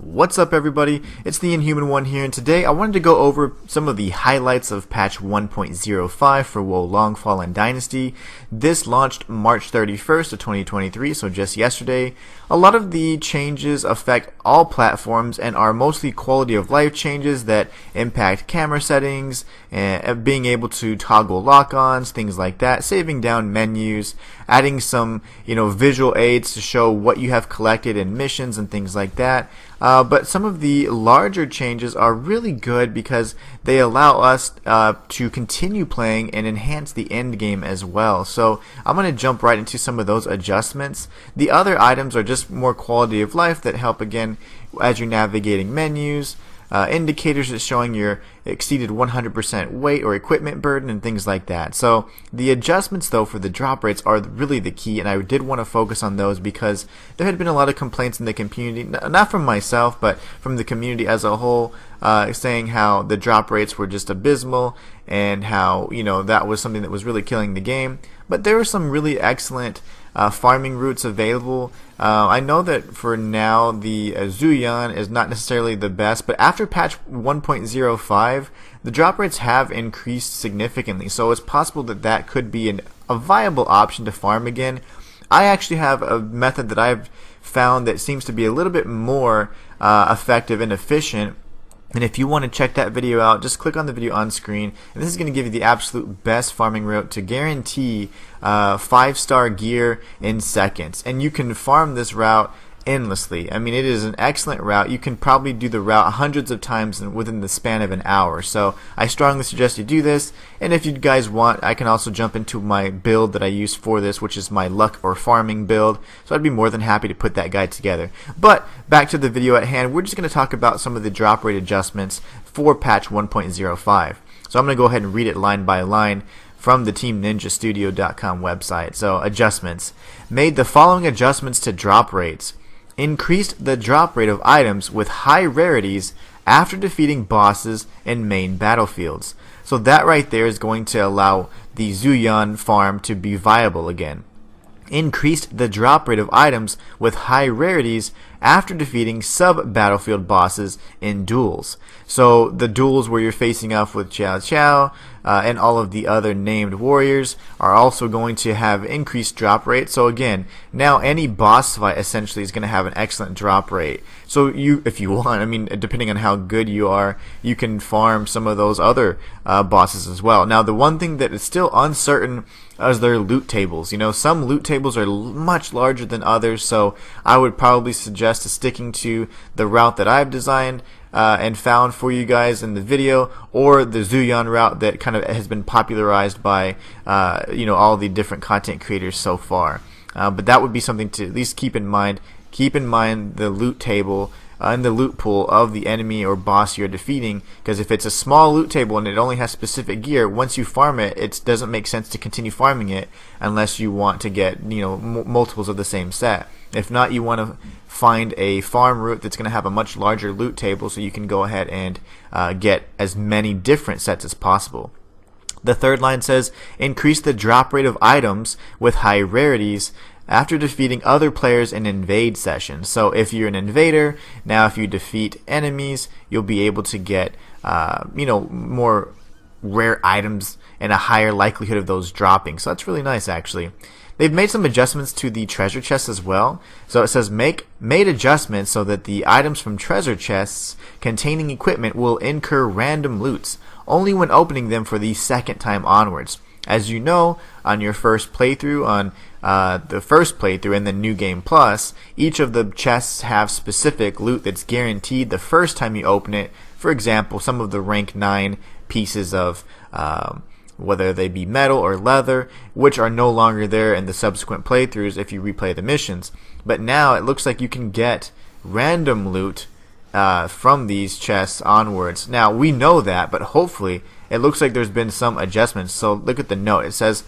What's up, everybody? It's the Inhuman one here, and today I wanted to go over some of the highlights of patch 1.05 for WoW Longfall and Dynasty. This launched March 31st of 2023, so just yesterday. A lot of the changes affect all platforms and are mostly quality of life changes that impact camera settings, and being able to toggle lock-ons, things like that, saving down menus, adding some visual aids to show what you have collected in missions and things like that. But some of the larger changes are really good because they allow us to continue playing and enhance the end game as well. So I'm going to jump right into some of those adjustments. The other items are just more quality of life that help again as you're navigating menus. Indicators that's showing your exceeded 100% weight or equipment burden and things like that. So the adjustments though for the drop rates are really the key, and I did want to focus on those because there had been a lot of complaints in the community, not from myself but from the community as a whole, saying how the drop rates were just abysmal and how that was something that was really killing the game. But there were some really excellent farming routes available. I know that for now the Zuyan is not necessarily the best, but after patch 1.05 the drop rates have increased significantly, so it's possible that that could be a viable option to farm again. I actually have a method that I've found that seems to be a little bit more effective and efficient. And if you want to check that video out, just click on the video on screen, and this is going to give you the absolute best farming route to guarantee 5-star gear in seconds. And you can farm this route endlessly. I mean, it is an excellent route. You can probably do the route hundreds of times within the span of an hour. So I strongly suggest you do this. And if you guys want, I can also jump into my build that I use for this, which is my luck or farming build. So I'd be more than happy to put that guide together. But back to the video at hand, we're just going to talk about some of the drop rate adjustments for patch 1.05. So I'm going to go ahead and read it line by line from the TeamNinjaStudio.com website. So adjustments. Made the following adjustments to drop rates. Increased the drop rate of items with high rarities after defeating bosses in main battlefields. So that right there is going to allow the Zuyan farm to be viable again. Increased the drop rate of items with high rarities after defeating sub-battlefield bosses in duels. So the duels where you're facing off with Xiao Xiao and all of the other named warriors are also going to have increased drop rate. So again, now any boss fight essentially is going to have an excellent drop rate. So if you want, I mean, depending on how good you are, you can farm some of those other bosses as well. Now the one thing that is still uncertain is their loot tables. Some loot tables are much larger than others, so I would probably suggest sticking to the route that I've designed and found for you guys in the video, or the Zuyan route that kind of has been popularized by all the different content creators so far. But that would be something to at least keep in mind. Keep in mind the loot table and the loot pool of the enemy or boss you're defeating, because if it's a small loot table and it only has specific gear, once you farm it, it doesn't make sense to continue farming it unless you want to get multiples of the same set. If not, you want to find a farm route that's going to have a much larger loot table so you can go ahead and get as many different sets as possible. The third line says, increase the drop rate of items with high rarities after defeating other players in invade sessions. So if you're an invader, now if you defeat enemies, you'll be able to get more rare items and a higher likelihood of those dropping. So that's really nice, actually. They've made some adjustments to the treasure chests as well. So it says made adjustments so that the items from treasure chests containing equipment will incur random loots only when opening them for the second time onwards. As you know, on your first playthrough, on the first playthrough in the New Game Plus, each of the chests have specific loot that's guaranteed the first time you open it. For example, some of the rank 9 pieces of whether they be metal or leather, which are no longer there in the subsequent playthroughs if you replay the missions. But now it looks like you can get random loot from these chests onwards. Now we know that, but hopefully it looks like there's been some adjustments. So look at the note. It says,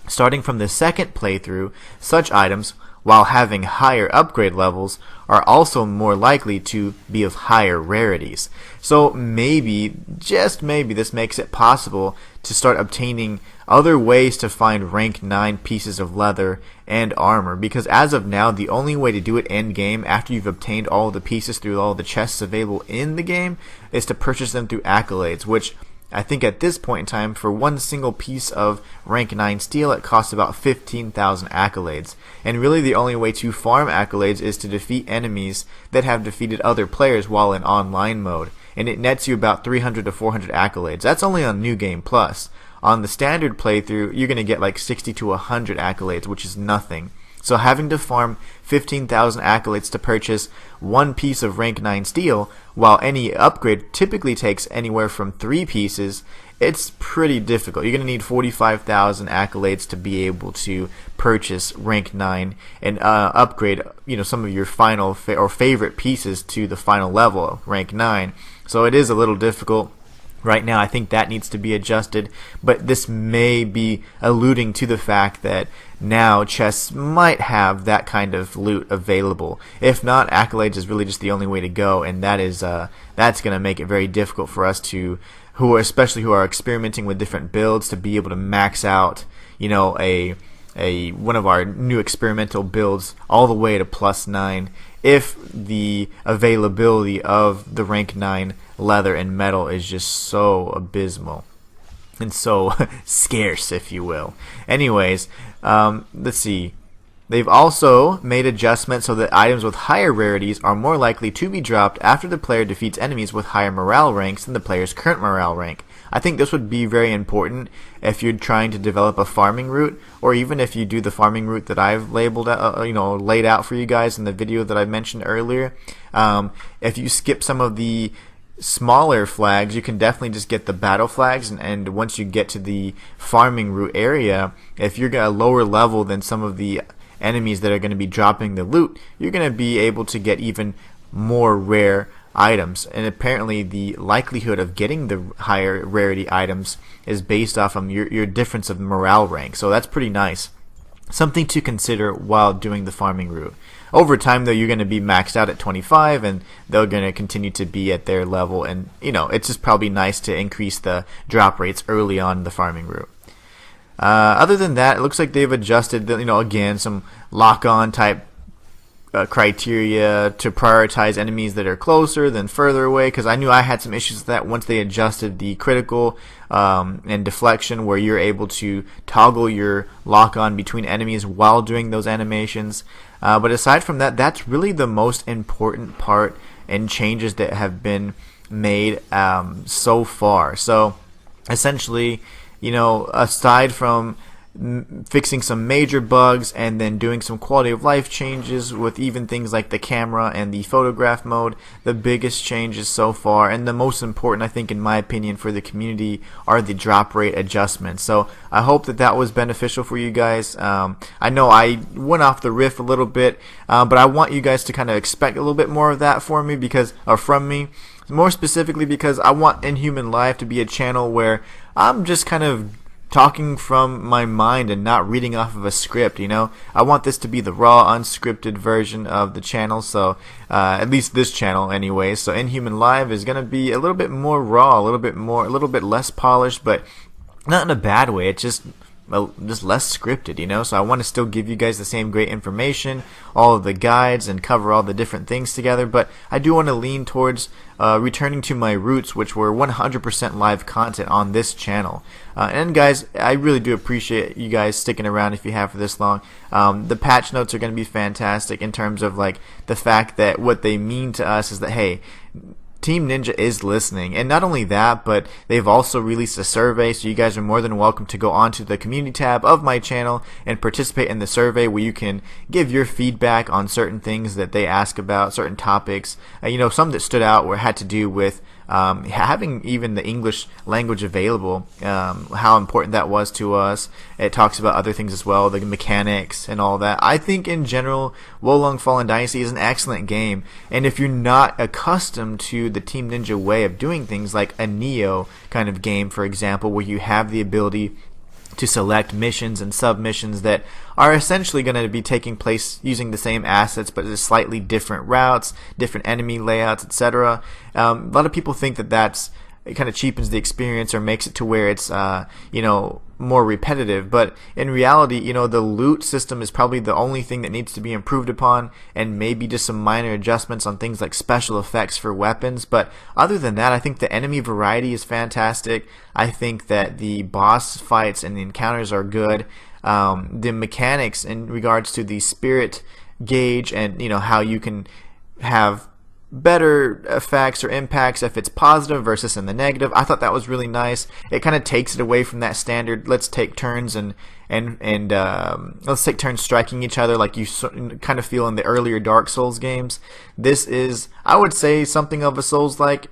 starting from the second playthrough, such items while having higher upgrade levels, are also more likely to be of higher rarities. So maybe, just maybe, this makes it possible to start obtaining other ways to find rank 9 pieces of leather and armor, because as of now, the only way to do it end game after you've obtained all the pieces through all the chests available in the game is to purchase them through accolades, which I think at this point in time, for one single piece of rank 9 steel, it costs about 15,000 accolades. And really the only way to farm accolades is to defeat enemies that have defeated other players while in online mode. And it nets you about 300 to 400 accolades. That's only on New Game Plus. On the standard playthrough, you're going to get like 60 to 100 accolades, which is nothing. So having to farm 15,000 accolades to purchase one piece of rank 9 steel, while any upgrade typically takes anywhere from 3 pieces, it's pretty difficult. You're going to need 45,000 accolades to be able to purchase rank 9 and upgrade, some of your final or favorite pieces to the final level, rank 9. So it is a little difficult. Right now, I think that needs to be adjusted, but this may be alluding to the fact that now chests might have that kind of loot available. If not, accolades is really just the only way to go, and that's going to make it very difficult for us especially who are experimenting with different builds, to be able to max out, one of our new experimental builds all the way to +9 if the availability of the rank 9 leather and metal is just so abysmal and so scarce, if you will. Anyways, let's see. They've also made adjustments so that items with higher rarities are more likely to be dropped after the player defeats enemies with higher morale ranks than the player's current morale rank. I think this would be very important if you're trying to develop a farming route, or even if you do the farming route that I've laid out for you guys in the video that I mentioned earlier. If you skip some of the smaller flags, you can definitely just get the battle flags, and once you get to the farming route area, if you're at a lower level than some of the enemies that are going to be dropping the loot, you're going to be able to get even more rare items. And apparently the likelihood of getting the higher rarity items is based off of your difference of morale rank. So that's pretty nice. Something to consider while doing the farming route. Over time, though, you're going to be maxed out at 25, and they're going to continue to be at their level. And, it's just probably nice to increase the drop rates early on in the farming route. Other than that, it looks like they've adjusted, again, some lock-on type criteria to prioritize enemies that are closer than further away, because I knew I had some issues with that once they adjusted the critical and deflection, where you're able to toggle your lock-on between enemies while doing those animations. But aside from that, that's really the most important part and changes that have been made so far. So essentially, aside from fixing some major bugs and then doing some quality of life changes with even things like the camera and the photograph mode, the biggest changes so far, and the most important, I think, in my opinion, for the community, are the drop rate adjustments. So I hope that was beneficial for you guys. I know I went off the riff a little bit, but I want you guys to kind of expect a little bit more of that from me. More specifically because I want Inhuman Live to be a channel where I'm just kind of talking from my mind and not reading off of a script. I want this to be the raw, unscripted version of the channel, so at least this channel anyway. So Inhuman Live is going to be a little bit more raw, a little bit less polished, but not in a bad way. It's just less scripted, so I want to still give you guys the same great information, all of the guides, and cover all the different things together, but I do want to lean towards returning to my roots, which were 100% live content on this channel. And guys, I really do appreciate you guys sticking around if you have for this long. The patch notes are going to be fantastic in terms of the fact that what they mean to us is that, hey, Team Ninja is listening, and not only that, but they've also released a survey, so you guys are more than welcome to go onto the community tab of my channel and participate in the survey, where you can give your feedback on certain things that they ask about, certain topics. Some that stood out had to do with having even the English language available, how important that was to us. It talks about other things as well, the mechanics and all that. I think in general, Wolong Fallen Dynasty is an excellent game, and if you're not accustomed to the Team Ninja way of doing things, like a Neo kind of game, for example, where you have the ability to select missions and submissions that are essentially going to be taking place using the same assets but just slightly different routes, different enemy layouts, etc. A lot of people think that it kind of cheapens the experience or makes it to where it's more repetitive, but in reality, the loot system is probably the only thing that needs to be improved upon, and maybe just some minor adjustments on things like special effects for weapons. But other than that, I think the enemy variety is fantastic. I think that the boss fights and the encounters are good. The mechanics in regards to the spirit gauge and how you can have better effects or impacts if it's positive versus in the negative, I thought that was really nice. It kind of takes it away from that standard let's take turns and let's take turns striking each other like you kind of feel in the earlier Dark Souls games. This is, I would say, something of a Souls-like,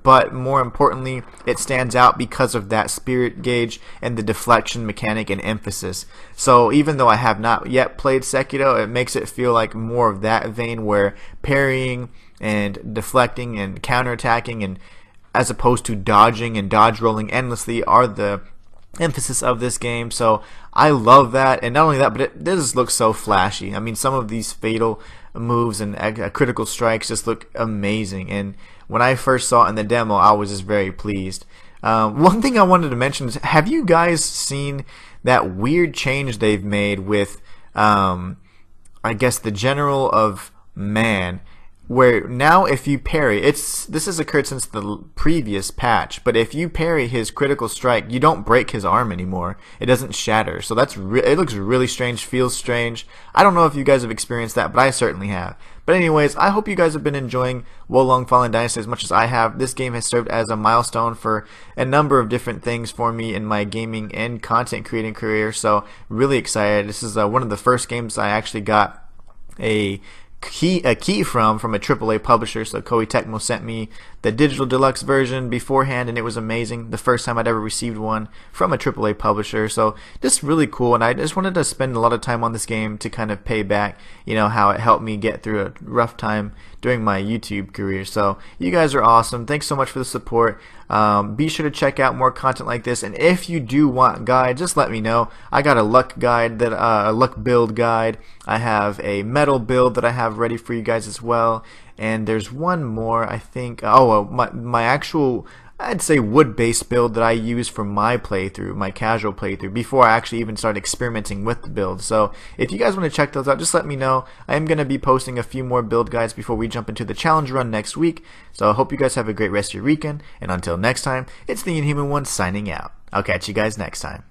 but more importantly, it stands out because of that spirit gauge and the deflection mechanic and emphasis. So even though I have not yet played Sekiro, it makes it feel like more of that vein where parrying and deflecting and counterattacking, and as opposed to dodging and dodge rolling endlessly, are the emphasis of this game. So I love that, and not only that, but this looks so flashy. I mean, some of these fatal moves and critical strikes just look amazing, and when I first saw it in the demo, I was just very pleased. One thing I wanted to mention is, have you guys seen that weird change they've made with I guess the General of Man, where now if you parry, this has occurred since the previous patch, but if you parry his critical strike, you don't break his arm anymore. It doesn't shatter. So it looks really strange, feels strange. I don't know if you guys have experienced that, but I certainly have. But anyways, I hope you guys have been enjoying Wo Long Fallen Dynasty as much as I have. This game has served as a milestone for a number of different things for me in my gaming and content creating career, so really excited. This is one of the first games I actually got a key from a AAA publisher. So Koei Tecmo sent me the digital deluxe version beforehand, and it was amazing. The first time I'd ever received one from a AAA publisher, so just really cool. And I just wanted to spend a lot of time on this game to kind of pay back how it helped me get through a rough time during my YouTube career. So you guys are awesome. Thanks so much for the support. Be sure to check out more content like this, and if you do want guides, just let me know. I got a luck guide, a luck build guide. I have a metal build that I have ready for you guys as well, and there's one more, I think. My actual, I'd say, wood-based build that I use for my playthrough, my casual playthrough, before I actually even start experimenting with the build. So if you guys want to check those out, just let me know. I am going to be posting a few more build guides before we jump into the challenge run next week. So I hope you guys have a great rest of your weekend, and until next time, it's the Inhuman One signing out. I'll catch you guys next time.